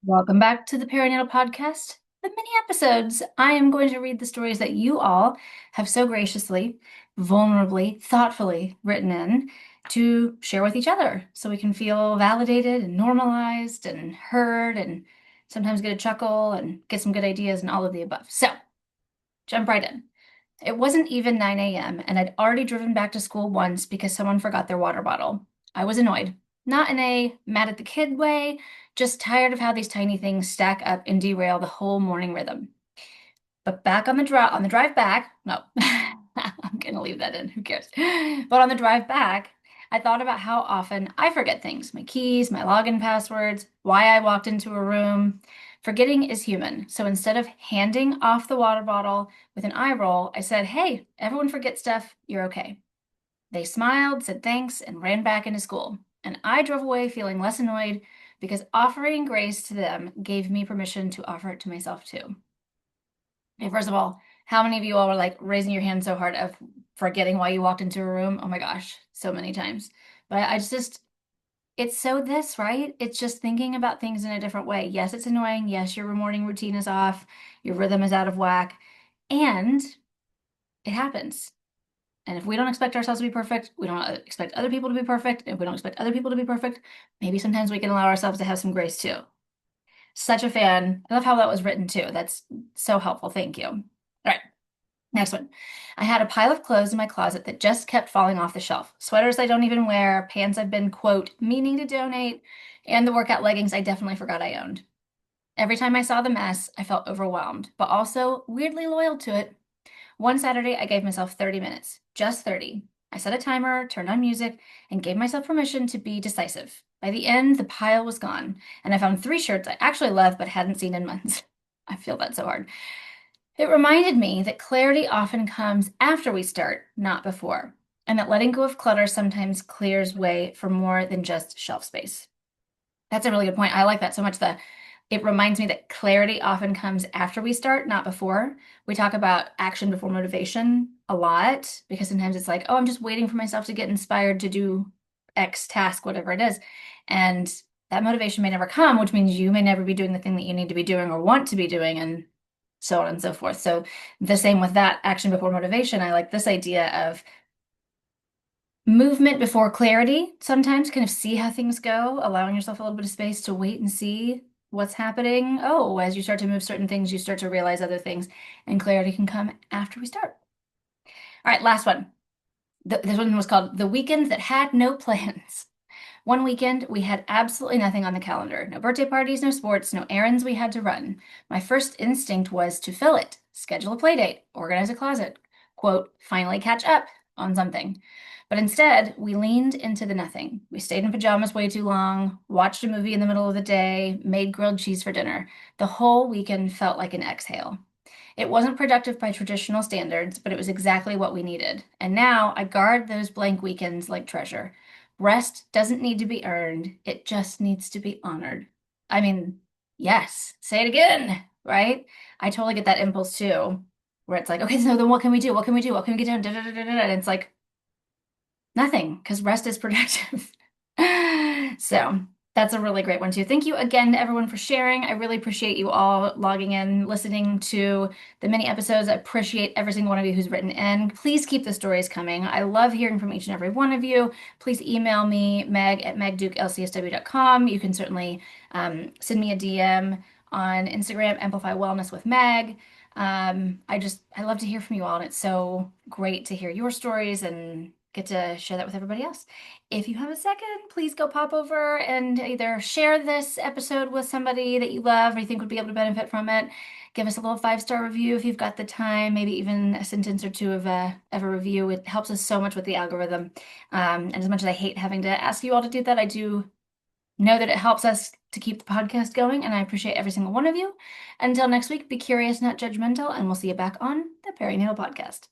Welcome back to the Perinatal Podcast, the mini episodes. I am going to read the stories that you all have so graciously, vulnerably, thoughtfully written in to share with each other so we can feel validated and normalized and heard and sometimes get a chuckle and get some good ideas and all of the above. So, jump right in. It wasn't even 9 a.m., and I'd already driven back to school once because someone forgot their water bottle. I was annoyed. Not in a mad at the kid way, just tired of how these tiny things stack up and derail the whole morning rhythm. But back on the drive back, no, I'm gonna leave that in. Who cares? But on the drive back, I thought about how often I forget things, my keys, my login passwords, why I walked into a room. Forgetting is human. So instead of handing off the water bottle with an eye roll, I said, "Hey, everyone forgets stuff. You're okay." They smiled, said thanks, and ran back into school. And I drove away feeling less annoyed because offering grace to them gave me permission to offer it to myself too. Okay, first of all, how many of you all were like raising your hand so hard of forgetting why you walked into a room? Oh my gosh, so many times. But I just, it's so this, right? It's just thinking about things in a different way. Yes, it's annoying. Yes, your morning routine is off. Your rhythm is out of whack. And it happens. And if we don't expect ourselves to be perfect, we don't expect other people to be perfect. If we don't expect other people to be perfect, maybe sometimes we can allow ourselves to have some grace too. Such a fan. I love how that was written too. That's so helpful. Thank you. All right. Next one. I had a pile of clothes in my closet that just kept falling off the shelf. Sweaters I don't even wear, pants I've been, quote, meaning to donate, and the workout leggings I definitely forgot I owned. Every time I saw the mess, I felt overwhelmed, but also weirdly loyal to it. One Saturday, I gave myself 30 minutes, just 30. I set a timer, turned on music, and gave myself permission to be decisive. By the end, the pile was gone, and I found three shirts I actually love but hadn't seen in months. I feel that so hard. It reminded me that clarity often comes after we start, not before, and that letting go of clutter sometimes clears way for more than just shelf space. That's a really good point. I like that so much. It reminds me that clarity often comes after we start, not before. We talk about action before motivation a lot because sometimes it's like, oh, I'm just waiting for myself to get inspired to do X task, whatever it is. And that motivation may never come, which means you may never be doing the thing that you need to be doing or want to be doing, and so on and so forth. So the same with that action before motivation. I like this idea of movement before clarity. Sometimes kind of see how things go, allowing yourself a little bit of space to wait and see what's happening. Oh, as you start to move certain things, you start to realize other things, and clarity can come after we start. All right, last one. This one was called The Weekend That Had No Plans. One weekend, we had absolutely nothing on the calendar. No birthday parties, no sports, no errands we had to run. My first instinct was to fill it, schedule a play date, organize a closet, quote, finally catch up on something. But instead, we leaned into the nothing. We stayed in pajamas way too long, watched a movie in the middle of the day, made grilled cheese for dinner. The whole weekend felt like an exhale. It wasn't productive by traditional standards, but it was exactly what we needed. And now I guard those blank weekends like treasure. Rest doesn't need to be earned, it just needs to be honored. I mean, yes, say it again, right? I totally get that impulse too, where it's like, okay, so then what can we do? What can we do? What can we get done? Da, da, da, da, da. And it's like, nothing, because rest is productive. So that's a really great one too. Thank you again to everyone for sharing. I really appreciate you all logging in, listening to the mini episodes. I appreciate every single one of you who's written in. Please keep the stories coming. I love hearing from each and every one of you. Please email me, Meg at megdukelcsw.com. You can certainly send me a DM on Instagram, Amplify Wellness with Meg. I love to hear from you all, and it's so great to hear your stories and get to share that with everybody else. If you have a second, please go pop over and either share this episode with somebody that you love or you think would be able to benefit from it. Give us a little 5-star review if you've got the time, maybe even a sentence or two of a review. It helps us so much with the algorithm. And as much as I hate having to ask you all to do that, I do know that it helps us to keep the podcast going, and I appreciate every single one of you. Until next week, be curious, not judgmental, and we'll see you back on the Perinatal Podcast.